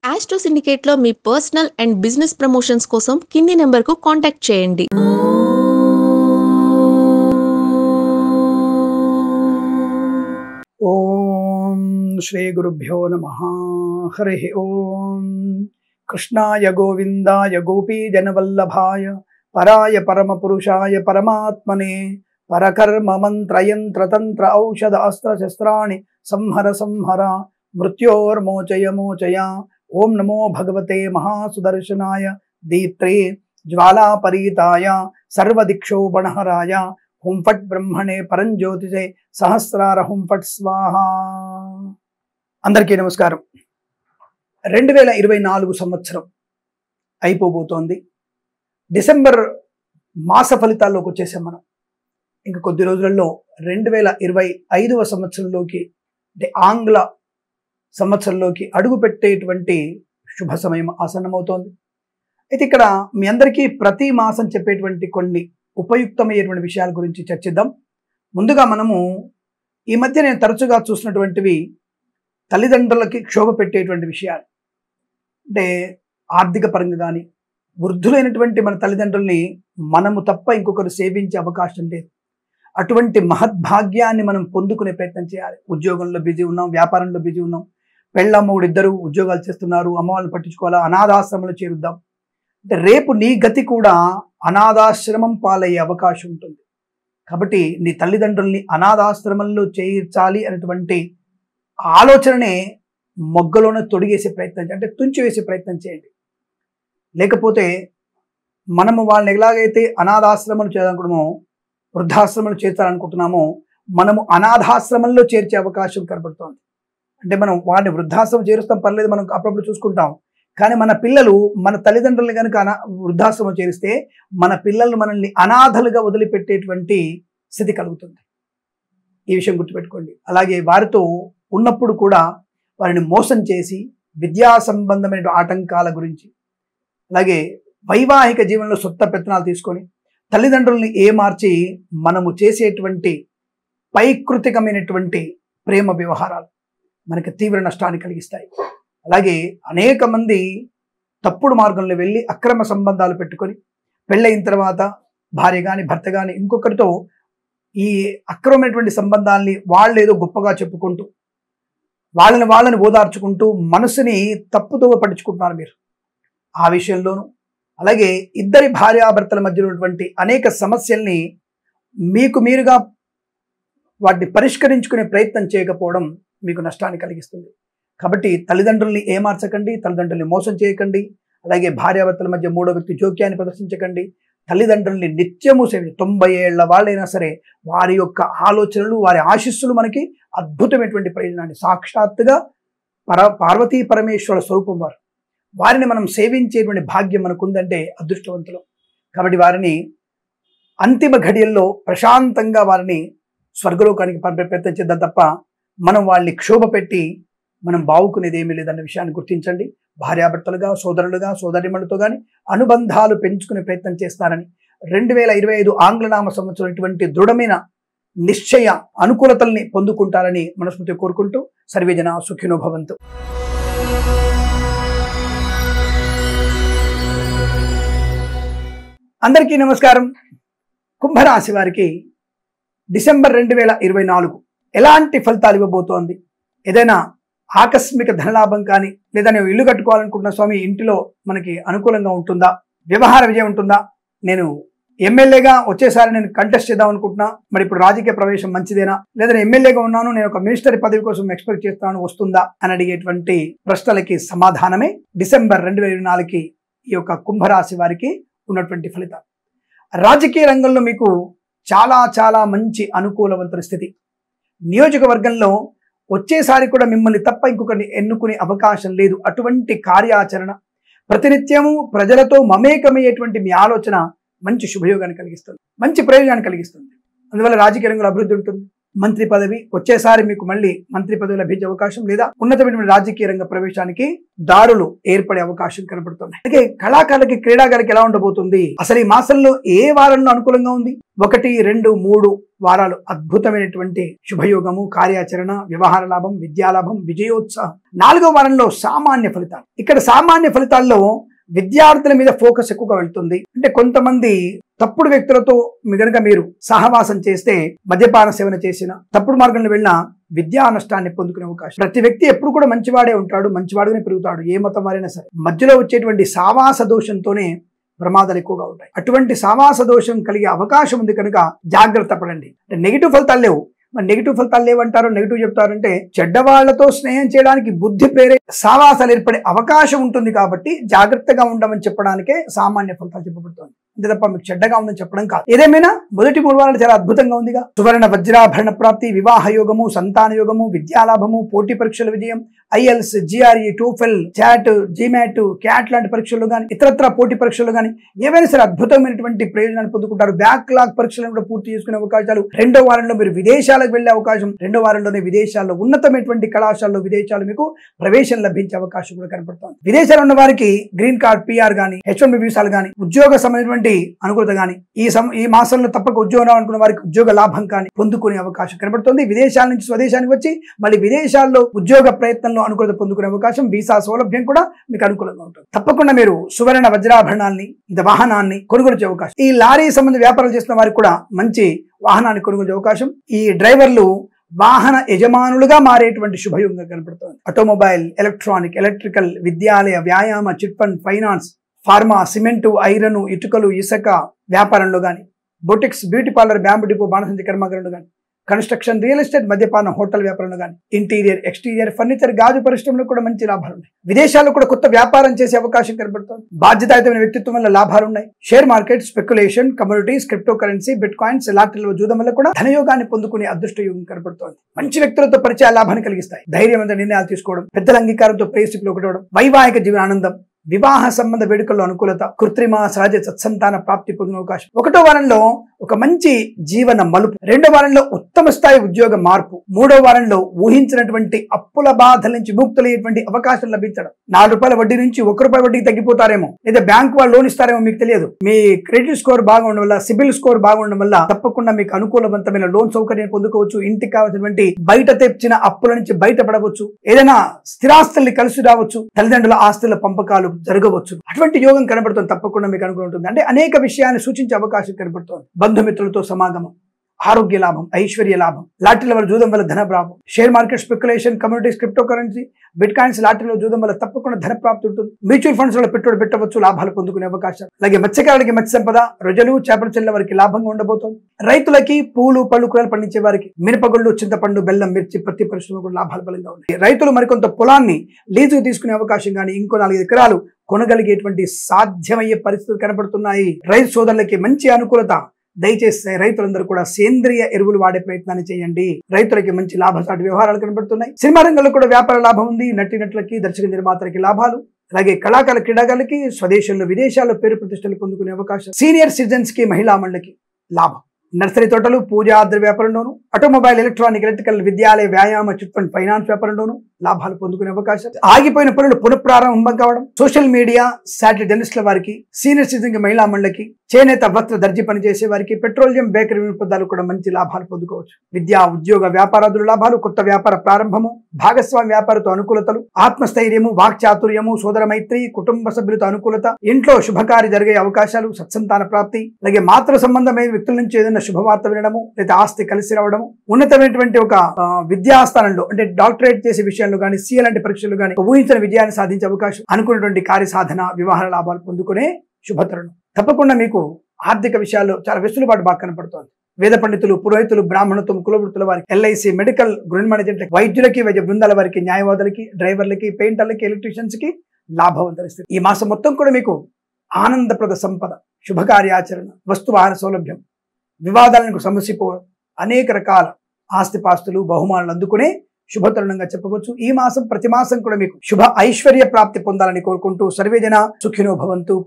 Astro సిండికేట్లో మీ personal and business promotions కోసం కింది నెంబర్కు కాంటాక్ట్ చేయండి. ఓం శ్రీ గురుభ్యో నమః. హరి ఓం. కృష్ణాయ గోవిందాయ గోపీజనవల్లభాయ పరాయ పరమపురుషాయ పరమాత్మనే పరకర్మ మంత్రయంత్రతంత్ర ఔషధ అస్త్ర శస్త్రాణి సంహర సంహర మృత్యోర్మోచయ మోచయ. ఓం నమో భగవతే మహాసుదర్శనాయ దీప్త్రే జ్వాలాపరీతాయ సర్వదిక్షోపణహరాయ హుం ఫట్ బ్రహ్మణే పరంజ్యోతిషే సహస్రార హుం ఫట్ స్వాహ. అందరికీ నమస్కారం. 2024 సంవత్సరం అయిపోబోతోంది. డిసెంబర్ మాస ఫలితాల్లోకి వచ్చేసాం మనం. ఇంకా కొద్ది రోజులలో 2025వ సంవత్సరంలోకి, అంటే ఆంగ్ల సంవత్సరంలోకి అడుగు పెట్టేటువంటి శుభ సమయం ఆసన్నమవుతోంది. అయితే ఇక్కడ మీ అందరికీ ప్రతి మాసం చెప్పేటువంటి కొన్ని ఉపయుక్తమయ్యేటువంటి విషయాల గురించి చర్చిద్దాం. ముందుగా మనము ఈ మధ్య నేను తరచుగా చూసినటువంటివి తల్లిదండ్రులకి క్షోభ పెట్టేటువంటి విషయాలు. అంటే ఆర్థిక పరంగా కానీ, వృద్ధులైనటువంటి మన తల్లిదండ్రుల్ని మనము తప్ప ఇంకొకరు సేవించే అవకాశం లేదు. అటువంటి మహద్భాగ్యాన్ని మనం పొందుకునే ప్రయత్నం చేయాలి. ఉద్యోగంలో బిజీ ఉన్నాం, వ్యాపారంలో బిజీ ఉన్నాం, పెళ్ళమ్మవుడు ఇద్దరు ఉద్యోగాలు చేస్తున్నారు, అమ్మ వాళ్ళని పట్టించుకోవాలా, అనాథాశ్రమంలో చేరుద్దాం. అంటే రేపు నీ గతి కూడా అనాథాశ్రమం పాలయ్యే అవకాశం ఉంటుంది. కాబట్టి నీ తల్లిదండ్రుల్ని అనాథాశ్రమంలో చేర్చాలి అనేటువంటి ఆలోచననే మొగ్గలోనే తొడిగేసే ప్రయత్నం చేయండి, అంటే తుంచివేసే ప్రయత్నం చేయండి. లేకపోతే మనము వాళ్ళని ఎలాగైతే అనాథాశ్రమంలో చేయాలనుకుంటున్నామో, వృద్ధాశ్రమంలో చేర్చాలనుకుంటున్నామో, మనము అనాథాశ్రమంలో చేర్చే అవకాశం కనబడుతోంది. అంటే మనం వాడిని వృద్ధాశ్రమం చేరుస్తాం, పర్లేదు, మనం అప్పుడప్పుడు చూసుకుంటాం. కానీ మన పిల్లలు మన తల్లిదండ్రులు కనుక వృద్ధాశ్రమం చేరిస్తే మన పిల్లలు మనల్ని అనాథలుగా వదిలిపెట్టేటువంటి స్థితి కలుగుతుంది. ఈ విషయం గుర్తుపెట్టుకోండి. అలాగే వారితో ఉన్నప్పుడు కూడా వారిని మోసం చేసి విద్యా సంబంధమైన ఆటంకాల గురించి, అలాగే వైవాహిక జీవనంలో సొంత పెత్తనాలు తీసుకొని తల్లిదండ్రుల్ని ఏమార్చి మనము చేసేటువంటి పైకృతికమైనటువంటి ప్రేమ వ్యవహారాలు మనకి తీవ్ర నష్టాన్ని కలిగిస్తాయి. అలాగే అనేక మంది తప్పుడు మార్గంలో వెళ్ళి అక్రమ సంబంధాలు పెట్టుకొని పెళ్ళయిన తర్వాత భార్య కానీ భర్త కానీ ఇంకొకరితో ఈ అక్రమమైనటువంటి సంబంధాల్ని వాళ్ళు ఏదో గొప్పగా చెప్పుకుంటూ వాళ్ళని ఓదార్చుకుంటూ మనసుని తప్పుదోవ పట్టించుకుంటున్నారు మీరు. ఆ విషయంలోనూ అలాగే ఇద్దరి భార్యాభర్తల మధ్యలో ఉన్నటువంటి అనేక సమస్యల్ని మీకు మీరుగా వాటిని పరిష్కరించుకునే ప్రయత్నం చేయకపోవడం మీకు నష్టాన్ని కలిగిస్తుంది. కాబట్టి తల్లిదండ్రుల్ని ఏమార్చకండి, తల్లిదండ్రుల్ని మోసం చేయకండి. అలాగే భార్యాభర్తల మధ్య మూడో వ్యక్తి జోక్యాన్ని ప్రదర్శించకండి. తల్లిదండ్రుల్ని నిత్యము సేవ, 90 ఏళ్ల వాళ్ళైనా సరే వారి యొక్క ఆలోచనలు, వారి ఆశీస్సులు మనకి అద్భుతమైనటువంటి ప్రయోజనాన్ని, సాక్షాత్తుగా పార్వతీ పరమేశ్వర స్వరూపం వారు. వారిని మనం సేవించేటువంటి భాగ్యం మనకు ఉందంటే అదృష్టవంతులం. కాబట్టి వారిని అంతిమ ఘడియల్లో ప్రశాంతంగా వారిని స్వర్గలోకానికి పంపే ప్రయత్నం చేద్దాం తప్ప మనం వాళ్ళని క్షోభ పెట్టి మనం బావుకునేది ఏమీ లేదన్న విషయాన్ని గుర్తించండి. భార్యాభర్తలుగా, సోదరులుగా, సోదరిమణులతో కానీ అనుబంధాలు పెంచుకునే ప్రయత్నం చేస్తారని 2025 ఆంగ్లనామ సంవత్సరం ఇటువంటి దృఢమైన నిశ్చయ అనుకూలతల్ని పొందుకుంటారని మనస్ఫూర్తిగా కోరుకుంటూ సర్వేజన సుఖినో భవంతు. అందరికీ నమస్కారం. కుంభరాశి వారికి డిసెంబర్ 2024 ఎలాంటి ఫలితాలు ఇవ్వబోతోంది? ఏదైనా ఆకస్మిక ధనలాభం కానీ, లేదా నేను ఇల్లు కట్టుకోవాలనుకుంటున్న స్వామి, ఇంటిలో మనకి అనుకూలంగా ఉంటుందా? వ్యవహార విజయం ఉంటుందా? నేను ఎమ్మెల్యేగా వచ్చేసారి నేను కంటెస్ట్ చేద్దాం అనుకుంటున్నా, మరి ఇప్పుడు రాజకీయ ప్రవేశం మంచిదేనా? లేదా నేను ఎమ్మెల్యేగా ఉన్నాను, నేను ఒక మినిస్టర్ పదవి కోసం ఎక్స్పెక్ట్ చేస్తున్నాను, వస్తుందా అని అడిగేటువంటి ప్రశ్నలకి సమాధానమే డిసెంబర్ 2024కి ఈ యొక్క కుంభరాశి వారికి ఉన్నటువంటి ఫలితాలు. రాజకీయ రంగంలో మీకు చాలా చాలా మంచి అనుకూలవంతమైన స్థితి. నియోజకవర్గంలో వచ్చేసారి కూడా మిమ్మల్ని తప్ప ఇంకొకరిని ఎన్నుకునే అవకాశం లేదు. అటువంటి కార్యాచరణ, ప్రతినిత్యము ప్రజలతో మమేకమయ్యేటువంటి మీ ఆలోచన మంచి శుభయోగాన్ని కలిగిస్తుంది, మంచి ప్రయోజనాన్ని కలిగిస్తుంది. అందువల్ల రాజకీయ రంగంలో అభివృద్ధి ఉంటుంది. మంత్రి పదవి వచ్చేసారి మీకు మళ్ళీ మంత్రి పదవి లభించే అవకాశం లేదా ఉన్నతమైనటువంటి రాజకీయ రంగ ప్రవేశానికి దారులు ఏర్పడే అవకాశం కనబడుతున్నాయి. అలాగే కళాకారులకి క్రీడాకారులకి ఎలా ఉండబోతుంది, అసలు ఈ మాసంలో ఏ వారంలో అనుకూలంగా ఉంది? 1, 2, 3 వారాలు అద్భుతమైనటువంటి శుభయోగము, కార్యాచరణ, వ్యవహార లాభం, విద్యాలాభం, విజయోత్సాహం. 4వ వారంలో సామాన్య ఫలితాలు. ఇక్కడ సామాన్య ఫలితాల్లో విద్యార్థుల మీద ఫోకస్ ఎక్కువగా వెళ్తుంది. అంటే కొంతమంది తప్పుడు వ్యక్తులతో గనుక మీరు సహవాసం చేస్తే, మద్యపాన సేవన చేసిన, తప్పుడు మార్గంలో వెళ్ళిన విద్యా నష్టాన్ని పొందుకునే అవకాశం. ప్రతి వ్యక్తి ఎప్పుడు కూడా మంచివాడే ఉంటాడు, మంచివాడుగానే పెరుగుతాడు, ఏ మతం వారైనా సరే. మధ్యలో వచ్చేటువంటి సావాస దోషంతోనే ప్రమాదాలు ఎక్కువగా ఉంటాయి. అటువంటి సావాస దోషం కలిగే అవకాశం ఉంది కనుక జాగ్రత్త పడండి. అంటే నెగిటివ్ ఫలితాలు లేవు. మరి నెగిటివ్ ఫలితాలు లేవంటారు, నెగిటివ్ చెప్తారంటే చెడ్డవాళ్లతో స్నేహం చేయడానికి బుద్ధి ప్రేరే సావాసాలు ఏర్పడే అవకాశం ఉంటుంది కాబట్టి జాగ్రత్తగా ఉండమని చెప్పడానికే సామాన్య ఫలితాలు చెప్పబడుతుంది. అంతే తప్ప మీకు చెడ్డగా ఉందని చెప్పడం కాదు. ఏదేమైనా మొదటి 3 వారాలు చాలా అద్భుతంగా ఉందిగా. సువర్ణ వజ్రాభరణ ప్రాప్తి, వివాహ యోగము, సంతాన యోగము, విద్యాలాభము, పోటీ పరీక్షల విజయం, ఐఎల్స్, జిఆర్ఈ, టోఫెల్, చాట్, జీమాట్, క్యాట్ లాంటి పరీక్షలు కానీ ఇతరత్ర పోటీ పరీక్షలు కానీ ఏవైనా సరే అద్భుతమైనటువంటి ప్రయోజనాలు పొందుకుంటారు. బ్యాక్లాగ్ పరీక్షలను కూడా పూర్తి చేసుకునే అవకాశాలు. 2వ వారంలో మీరు విదేశాలకు వెళ్లే అవకాశం. 2వ వారంలోనే విదేశాల్లో ఉన్నతమైనటువంటి కళాశాలలో విదేశాలు మీకు ప్రవేశం లభించే అవకాశం కూడా కనపడుతుంది. విదేశాల్లో ఉన్న వారికి గ్రీన్ కార్డ్, పిఆర్ గానీ, H1B వీసాలు గానీ, ఉద్యోగ సంబంధించిన అనుకూలత గానీ, ఈ మాసంలో తప్పక ఉద్యోగం రావాలనుకున్న వారికి ఉద్యోగ లాభం కానీ పొందుకునే అవకాశం కనబడుతుంది. విదేశాల నుంచి స్వదేశానికి వచ్చి మళ్ళీ విదేశాల్లో ఉద్యోగ ప్రయత్నంలో అనుకూలత పొందుకునే అవకాశం, వీసా సౌలభ్యం కూడా మీకు అనుకూలంగా ఉంటుంది. తప్పకుండా మీరు సువర్ణ వజ్రాభరణాన్ని, వాహనాన్ని కొనుగోలు చేసే అవకాశం. ఈ లారీ సంబంధ వ్యాపారాలు చేస్తున్న వారికి కూడా మంచి వాహనాన్ని కొనుగోలు చేసే అవకాశం. ఈ డ్రైవర్లు వాహన యజమానులుగా మారేటువంటి శుభయోగంగా కనపడుతుంది. ఆటోమొబైల్, ఎలక్ట్రానిక్, ఎలక్ట్రికల్, విద్యాలయ, వ్యాయామ, chit fund, finance, pharma, cement, iron, ఇటుకలు, ఇసుక వ్యాపారంలో కానీ, boutiques, beauty parlour, bamboo depot, బాణసంచి కర్మాగారంలో కానీ, కన్స్ట్రక్షన్, రియల్ ఎస్టేట్, మద్యపాన, హోటల్ వ్యాపారంలో కానీ, ఇంటీరియర్, ఎక్స్టీరియర్, ఫర్నిచర్, గాజు పరిశ్రమలో కూడా మంచి లాభాలు ఉన్నాయి. విదేశాల్లో కూడా కొత్త వ్యాపారం చేసే అవకాశం కనబడుతుంది. బాధ్యతాయుతమైన వ్యక్తిత్వం వల్ల లాభాలు ఉన్నాయి. Share market, speculation, commodities, cryptocurrency, bitcoins, లాటరీలో జూదం వల్ల కూడా ధనయోగాన్ని పొందుకునే అదృష్ట యోగం కనబడుతోంది. మంచి వ్యక్తులతో పరిచయ లాభాన్ని కలిగిస్తాయి. ధైర్యవంత నిర్ణయాలు తీసుకోవడం, పెద్దల అంగీకారంతో ప్రేయసికులు ఒకటవడం, వైవాహిక జీవన ఆనందం, వివాహ సంబంధ వేడుకల్లో అనుకూలత, కృత్రిమ సహజ సత్సంతాన ప్రాప్తి పొందిన అవకాశం. 1వ వారంలో ఒక మంచి జీవన మలుపు, 2వ వారంలో ఉత్తమ స్థాయి ఉద్యోగ మార్పు, 3వ వారంలో ఊహించినటువంటి అప్పుల బాధల నుంచి ముక్తులయ్యేటువంటి అవకాశం లభించడం. ₹4 వడ్డీ నుంచి ₹1 వడ్డీకి తగ్గిపోతారేమో, లేదా బ్యాంక్ వాళ్ళు లోన్ ఇస్తారేమో మీకు తెలియదు. మీ క్రెడిట్ స్కోర్ బాగా ఉండడం వల్ల, సిబిల్ స్కోర్ బాగా ఉండడం వల్ల తప్పకుండా మీకు అనుకూలవంతమైన లోన్ సౌకర్యాన్ని పొందుకోవచ్చు. ఇంటికి కావాల్సినటువంటి బయట తెచ్చిన అప్పుల నుంచి బయటపడవచ్చు. ఏదైనా స్థిరాస్తుల్ని కలిసి రావచ్చు. తల్లిదండ్రుల ఆస్తుల పంపకాలు జరగవచ్చు. అటువంటి యోగం కనబడుతుంది. తప్పకుండా మీకు అనుకూలం ఉంటుంది. అంటే అనేక విషయాన్ని సూచించే అవకాశం కనబడుతుంది. బంధుమిత్రులతో సమాగమం, ఆరోగ్య లాభం, ఐశ్వర్య లాభం, లాటరీల వల్ల జూదం వల్ల ధన ప్రాప్తి, share market, speculation, communities, cryptocurrency, bitcoins, లాటరీలో జూదం వల్ల తప్పకుండా ధన ప్రాప్తి ఉంటుంది. మ్యూచువల్ ఫండ్స్ లో పెట్టుబడి పెట్టవచ్చు, లాభాలు పొందుకునే అవకాశం. అలాగే మత్స్యకారులకి మత్స్య సంపద, రొజలు, చేపల చెల్ల వారికి లాభంగా ఉండబోతోంది. రైతులకి పూలు, పళ్ళు, కూరలు పండించే వారికి మినపగుళ్ళు, చింతపండు, బెల్లం, మిర్చి, పత్తి పరిశ్రమ కూడా లాభాలు బలంగా ఉన్నాయి. రైతులు మరికొంత పొలాన్ని లీజుకు తీసుకునే అవకాశం కానీ, ఇంకో 4 ఎకరాలు కొనగలిగేటువంటి సాధ్యమయ్యే పరిస్థితులు కనబడుతున్నాయి. రైతు సోదరులకి మంచి అనుకూలత. దయచేసి రైతులందరూ కూడా సేంద్రియ ఎరువులు వాడే ప్రయత్నాన్ని చేయండి. రైతులకి మంచి లాభసాటి వ్యవహారాలు కనబడుతున్నాయి. సినిమా రంగంలో కూడా వ్యాపార లాభం ఉంది. నటులకి, దర్శక నిర్మాతలకి లాభాలు. అలాగే కళాకారుల, క్రీడాకారులకి స్వదేశంలో, విదేశాల్లో పేరు ప్రతిష్టలు పొందుకునే అవకాశం. సీనియర్ సిటిజన్స్ కి, మహిళా మండలికి లాభం. నర్సరీ తోటలు, పూజా ద్రవ్య వ్యాపారంలోను, ఆటోమొబైల్, ఎలక్ట్రానిక్, ఎలక్ట్రికల్, విద్యాలయ, వ్యాయామ, చిట్ ఫండ్, ఫైనాన్స్ వ్యాపారంలోను లాభాలు పొందుకునే అవకాశం. ఆగిపోయిన పనులు పునఃప్రారంభం కావడం. సోషల్ మీడియా, శాటిలైట్ జర్నలిస్టుల వారికి, సీనియర్ సిటిజన్ మహిళా మండలికి, చేనేత, వస్త్ర, దర్జీ పనిచేసే వారికి, పెట్రోలియం, బేకరీ వినోదాలు కూడా మంచి లాభాలు పొందుకోవచ్చు. విద్యా, ఉద్యోగ, వ్యాపారాదుల లాభాలు, కొత్త వ్యాపార ప్రారంభము, భాగస్వామి వ్యాపారతో అనుకూలతలు, ఆత్మస్థైర్యము, వాక్చాతుర్యము, సోదర మైత్రి, కుటుంబ సభ్యులతో అనుకూలత, ఇంట్లో శుభకార్య జరిగే అవకాశాలు, సత్సంతాన ప్రాప్తి. అలాగే మాతృ సంబంధమైన వ్యక్తుల నుంచి ఏదైనా శుభవార్త వినడము, లేదా ఆస్తి కలిసి రావడము, ఉన్నతమైనటువంటి ఒక విద్యాస్థానంలో అంటే డాక్టరేట్ చేసే విషయంలో కానీ, సీఏ లాంటి పరీక్షలు కానీ ఊహించిన విజయాన్ని సాధించే అవకాశం, అనుకున్నటువంటి కార్యసాధన, వివాహ లాభాలు పొందుకునే శుభతరుణం. తప్పకుండా మీకు ఆర్థిక విషయాల్లో చాలా వెసులుబాటు బాగా కనపడుతోంది. వేద పండితులు, పురోహితులు, బ్రాహ్మణత్వం, కులవృత్తుల వారికి, ఎల్ఐసి, మెడికల్, గృహ మేనేజెంట్లకి, వైద్యులకి, వైద్య బృందాల వారికి, న్యాయవాదులకి, డ్రైవర్లకి, పెయింటర్లకి, ఎలక్ట్రీషియన్స్ కి లాభవంతమైన స్థితి. ఈ మాసం మొత్తం కూడా మీకు ఆనందప్రద సంపద, శుభకార్యాచరణ, వస్తువాహన సౌలభ్యం, వివాదాలకు సమసిపోవడం, అనేక రకాల ఆస్తిపాస్తులు, బహుమానాలు అందుకునే శుభతరుణంగా చెప్పవచ్చు. ఈ మాసం ప్రతి మాసం కూడా మీకు శుభ ఐశ్వర్య ప్రాప్తి పొందాలని కోరుకుంటూ సర్వేజన సుఖినో భవంతు.